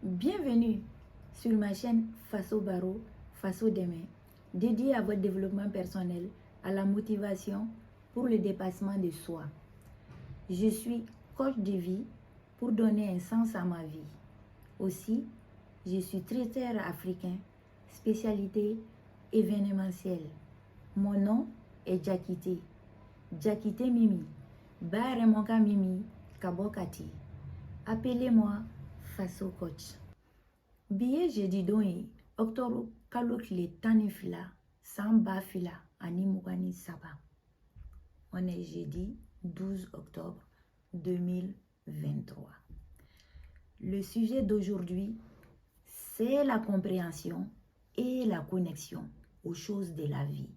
Bienvenue sur ma chaîne Face au barreau, Face au demain, dédiée à votre développement personnel, à la motivation pour le dépassement de soi. Je suis coach de vie pour donner un sens à ma vie. Aussi, je suis traiteur africain, spécialité événementielle. Mon nom est Jakite. Jakite Mimi. Baremonka Mimi Kabokati. Appelez-moi Faso Coach. Biye jeudi don octobre kalo kile tani fila samba fila ani mugani saba. On est jeudi 12 octobre 2023. Le sujet d'aujourd'hui, c'est la compréhension et la connexion aux choses de la vie.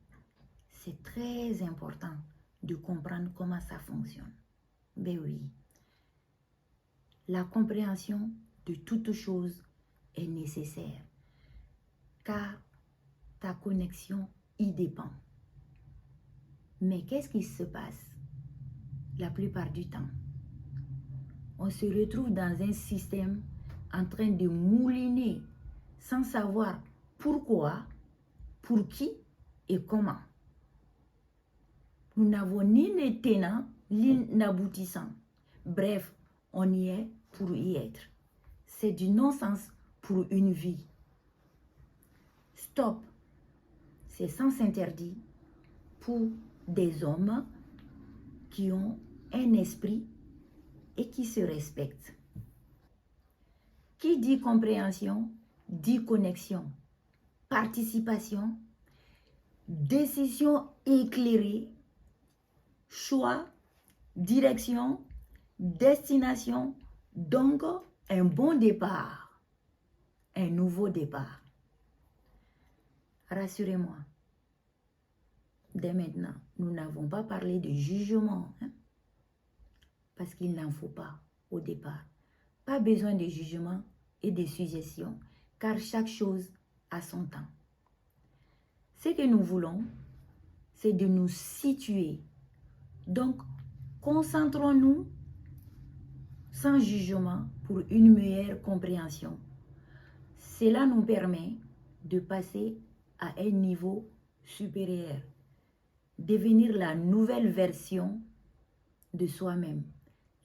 C'est très important de comprendre comment ça fonctionne. Ben oui, la compréhension de toute chose est nécessaire, car ta connexion y dépend. Mais qu'est-ce qui se passe la plupart du temps? On se retrouve dans un système en train de mouliner sans savoir pourquoi, pour qui et comment. Nous n'avons ni les tenants, ni l'aboutissant. Bref, on y est pour y être. C'est du non-sens pour une vie. Stop. C'est sens interdit pour des hommes qui ont un esprit et qui se respectent. Qui dit compréhension, dit connexion, participation, décision éclairée, choix, direction, destination, donc un bon départ, un nouveau départ. Rassurez-moi, dès maintenant, nous n'avons pas parlé de jugement, parce qu'il n'en faut pas au départ. Pas besoin de jugement et de suggestion, car chaque chose a son temps. Ce que nous voulons, c'est de nous situer. Donc, concentrons-nous sans jugement pour une meilleure compréhension. Cela nous permet de passer à un niveau supérieur, devenir la nouvelle version de soi-même,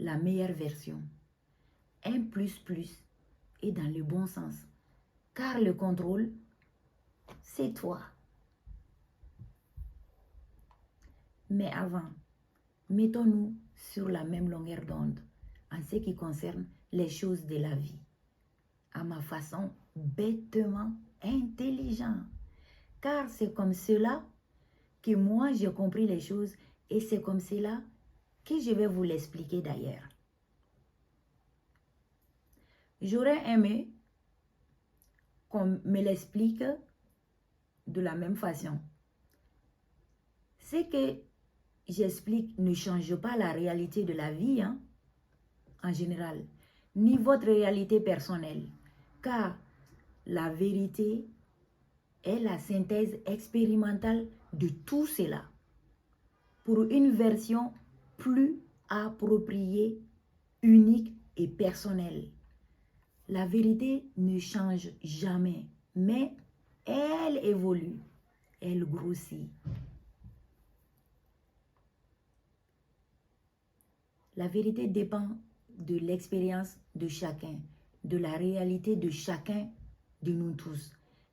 la meilleure version. 1++ est dans le bon sens, car le contrôle, c'est toi. Mais avant, mettons-nous sur la même longueur d'onde en ce qui concerne les choses de la vie. À ma façon, bêtement intelligent. Car c'est comme cela que moi j'ai compris les choses et c'est comme cela que je vais vous l'expliquer d'ailleurs. J'aurais aimé qu'on me l'explique de la même façon. Ce que j'explique ne change pas la réalité de la vie, en général, ni votre réalité personnelle, car la vérité est la synthèse expérimentale de tout cela pour une version plus appropriée, unique et personnelle. La vérité ne change jamais, mais elle évolue, elle grossit. La vérité dépend de l'expérience de chacun, de la réalité de chacun de nous tous.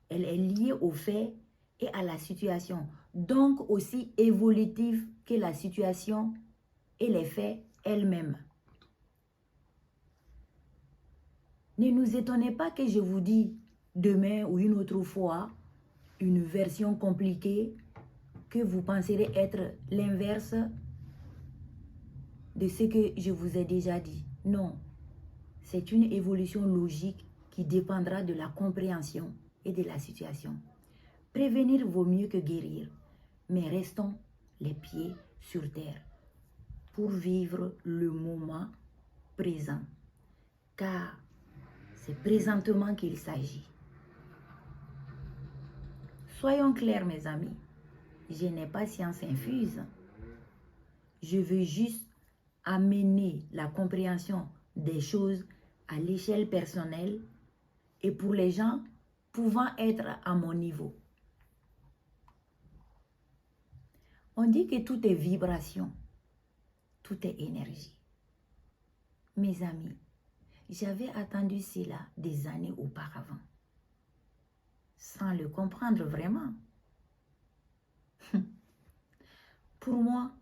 Elle est liée aux faits et à la situation, donc aussi évolutive que la situation et les faits elles-mêmes. Ne nous étonnez pas que je vous dis demain ou une autre fois une version compliquée que vous penserez être l'inverse de ce que je vous ai déjà dit. Non, c'est une évolution logique qui dépendra de la compréhension et de la situation. Prévenir vaut mieux que guérir, mais restons les pieds sur terre pour vivre le moment présent, car c'est présentement qu'il s'agit. Soyons clairs, mes amis, je n'ai pas science infuse. Je veux juste amener la compréhension des choses à l'échelle personnelle et pour les gens pouvant être à mon niveau. On dit que tout est vibration, tout est énergie. Mes amis, j'avais attendu cela des années auparavant, sans le comprendre vraiment. Pour moi,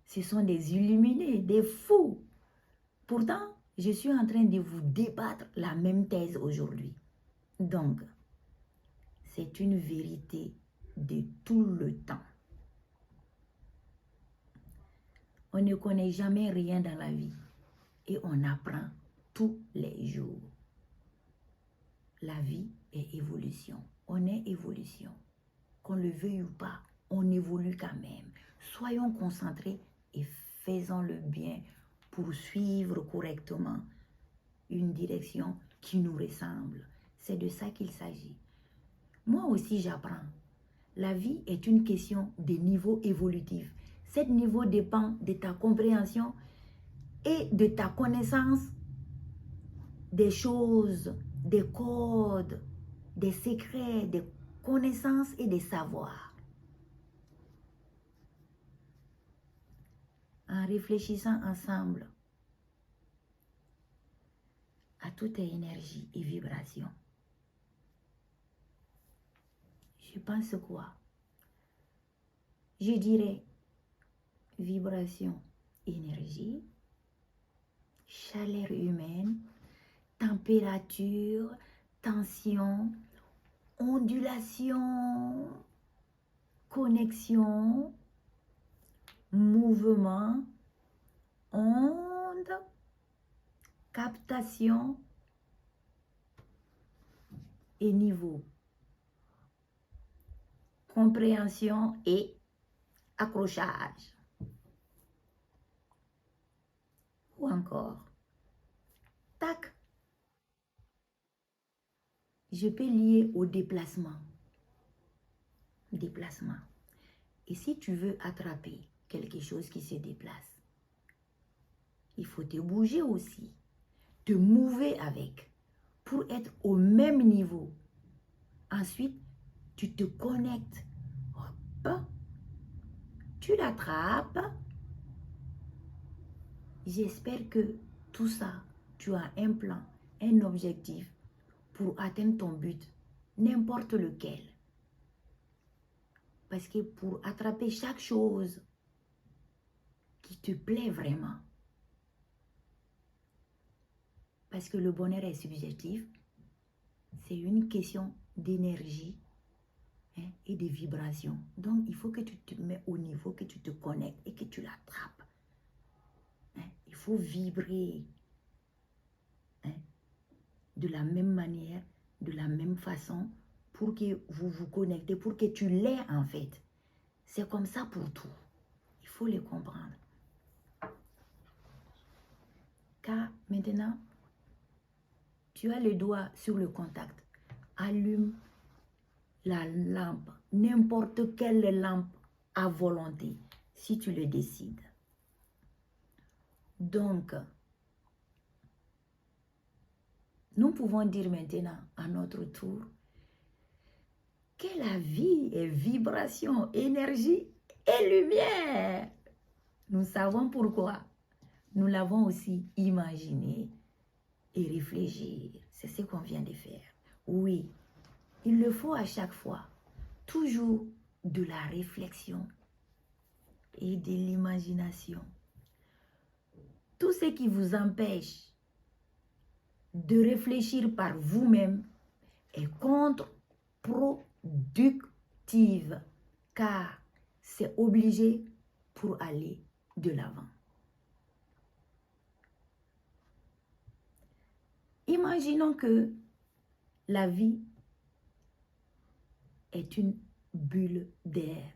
ce sont des illuminés, des fous. Pourtant, je suis en train de vous débattre la même thèse aujourd'hui. Donc, c'est une vérité de tout le temps. On ne connaît jamais rien dans la vie et on apprend tous les jours. La vie est évolution. On est évolution. Qu'on le veuille ou pas, on évolue quand même. Soyons concentrés et faisons le bien pour suivre correctement une direction qui nous ressemble. C'est de ça qu'il s'agit. Moi aussi, j'apprends. La vie est une question de niveau évolutif. Ce niveau dépend de ta compréhension et de ta connaissance des choses, des codes, des secrets, des connaissances et des savoirs. En réfléchissant ensemble à toute énergie et vibration, je pense quoi? Je dirais vibration, énergie, chaleur humaine, température, tension, ondulation, connexion, mouvement, onde, captation et niveau. Compréhension et accrochage. Ou encore, tac, je peux lier au déplacement. Déplacement. Et si tu veux attraper quelque chose qui se déplace, il faut te bouger aussi, te mouver avec, pour être au même niveau. Ensuite, tu te connectes. Hop, tu l'attrapes. J'espère que tout ça, tu as un plan, un objectif pour atteindre ton but, n'importe lequel. Parce que pour attraper chaque chose qui te plaît vraiment, parce que le bonheur est subjectif, c'est une question d'énergie et de vibration. Donc, il faut que tu te mets au niveau, que tu te connectes et que tu l'attrapes. Il faut vibrer de la même manière, de la même façon, pour que vous vous connectez, pour que tu l'aies en fait. C'est comme ça pour tout. Il faut le comprendre. Car maintenant, tu as le doigt sur le contact. Allume la lampe, n'importe quelle lampe à volonté, si tu le décides. Donc, nous pouvons dire maintenant à notre tour que la vie est vibration, énergie et lumière. Nous savons pourquoi. Nous l'avons aussi imaginé et réfléchir. C'est ce qu'on vient de faire. Oui, il le faut à chaque fois. Toujours de la réflexion et de l'imagination. Tout ce qui vous empêche de réfléchir par vous-même est contre-productive, car c'est obligé pour aller de l'avant. Imaginons que la vie est une bulle d'air,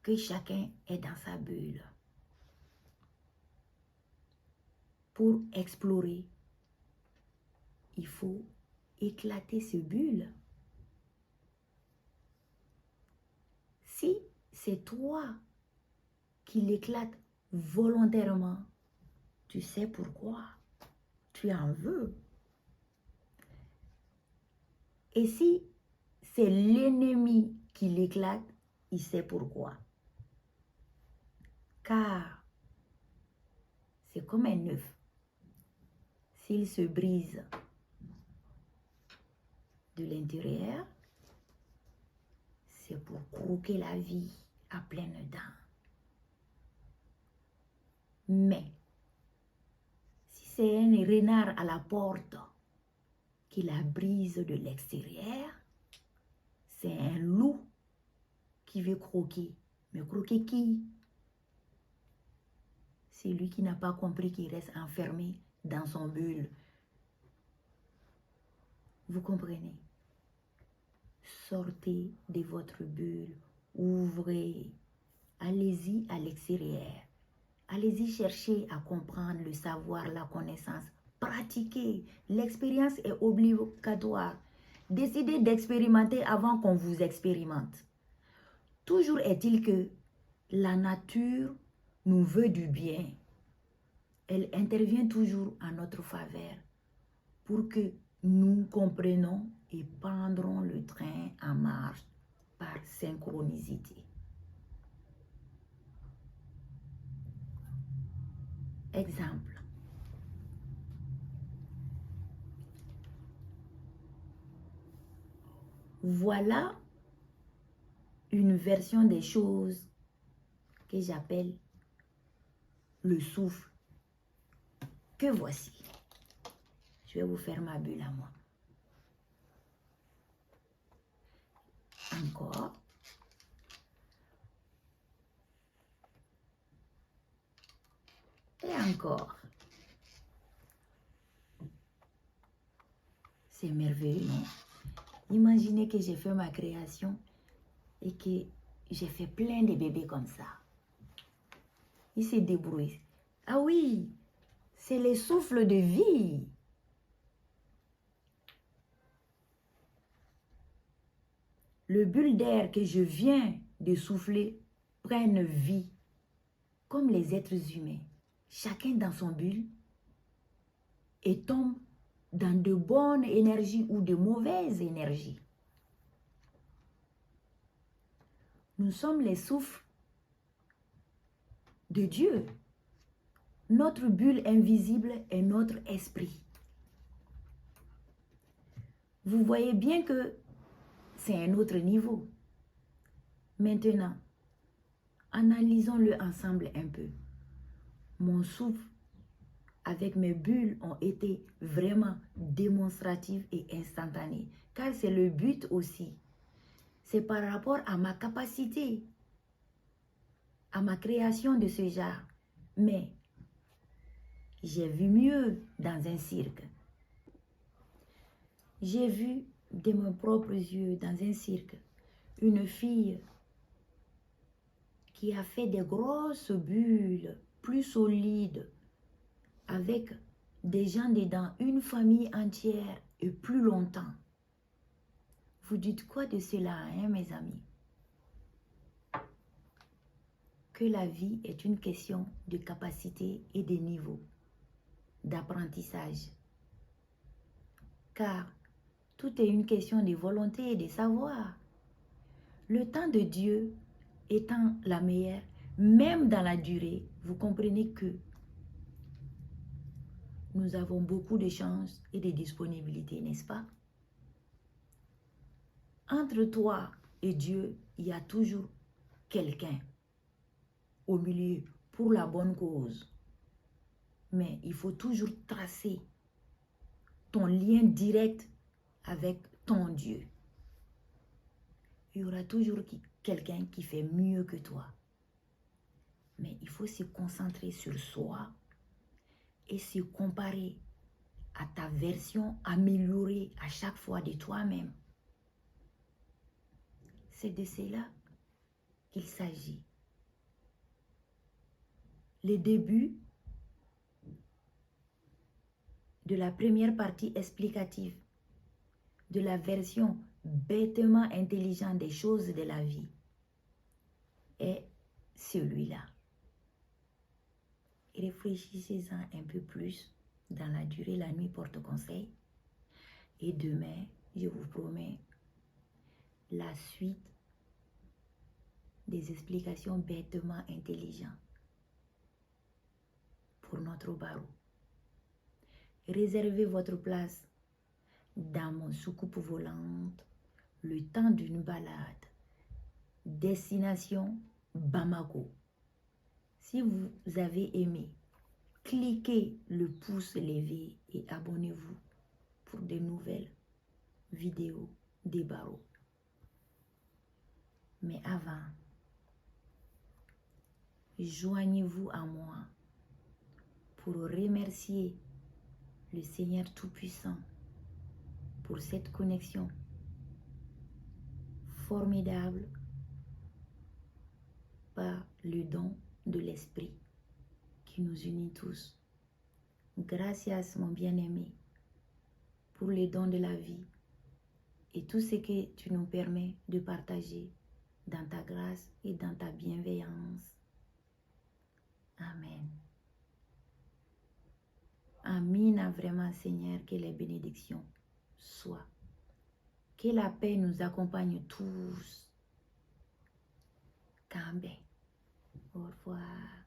que chacun est dans sa bulle. Pour explorer, il faut éclater ce bulle. Si c'est toi qui l'éclates volontairement, tu sais pourquoi. Tu en veux. Et si c'est l'ennemi qui l'éclate, il sait pourquoi. Car c'est comme un œuf. S'il se brise de l'intérieur, c'est pour croquer la vie à pleines dents. Mais, si c'est un renard à la porte qui la brise de l'extérieur, c'est un loup qui veut croquer. Mais croquer qui? C'est lui qui n'a pas compris qu'il reste enfermé dans son bulle. Vous comprenez? Sortez de votre bulle, ouvrez, allez-y à l'extérieur. Allez-y chercher à comprendre le savoir, la connaissance. Pratiquez. L'expérience est obligatoire. Décidez d'expérimenter avant qu'on vous expérimente. Toujours est-il que la nature nous veut du bien. Elle intervient toujours en notre faveur pour que nous comprenions et prendrons le train en marche par synchronicité. Exemple. Voilà une version des choses que j'appelle le souffle. Que voici. Je vais vous faire ma bulle à moi. Encore. Et encore. C'est merveilleux, non? Imaginez que j'ai fait ma création et que j'ai fait plein de bébés comme ça. Ils se débrouillent. Ah oui, c'est les souffles de vie. Le bulle d'air que je viens de souffler prenne vie, comme les êtres humains, chacun dans son bulle, et tombe dans de bonnes énergies ou de mauvaises énergies. Nous sommes les souffles de Dieu. Notre bulle invisible est notre esprit. Vous voyez bien que c'est un autre niveau. Maintenant, analysons-le ensemble un peu. Mon souffle avec mes bulles ont été vraiment démonstratives et instantanées. Car c'est le but aussi. C'est par rapport à ma capacité, à ma création de ce genre. Mais j'ai vu mieux dans un cirque. J'ai vu de mes propres yeux dans un cirque une fille qui a fait des grosses bulles plus solides avec des gens dedans, une famille entière et plus longtemps. Vous dites quoi de cela, hein, mes amis? Que la vie est une question de capacité et de niveau d'apprentissage. Car tout est une question de volonté et de savoir. Le temps de Dieu étant la meilleure, même dans la durée, vous comprenez que nous avons beaucoup de chances et de disponibilités, n'est-ce pas? Entre toi et Dieu, il y a toujours quelqu'un au milieu pour la bonne cause. Mais il faut toujours tracer ton lien direct avec ton Dieu. Il y aura toujours quelqu'un qui fait mieux que toi. Mais il faut se concentrer sur soi et se comparer à ta version améliorée à chaque fois de toi-même. C'est de cela qu'il s'agit. Le début de la première partie explicative de la version bêtement intelligente des choses de la vie est celui-là. Réfléchissez-en un peu plus dans la durée, la nuit porte conseil. Et demain, je vous promets la suite des explications bêtement intelligentes pour notre barreau. Réservez votre place dans mon soucoupe volante le temps d'une balade. Destination Bamako. Si vous avez aimé, cliquez le pouce levé et abonnez-vous pour de nouvelles vidéos des barreaux. Mais avant, joignez-vous à moi pour remercier le Seigneur Tout-Puissant pour cette connexion formidable par le don de l'Esprit qui nous unit tous. Gracias, mon bien-aimé, pour le don de la vie et tout ce que tu nous permets de partager dans ta grâce et dans ta bienveillance. Amen. Amina vraiment, Seigneur, que les bénédictions soient. Que la paix nous accompagne tous. Cambe. Au revoir.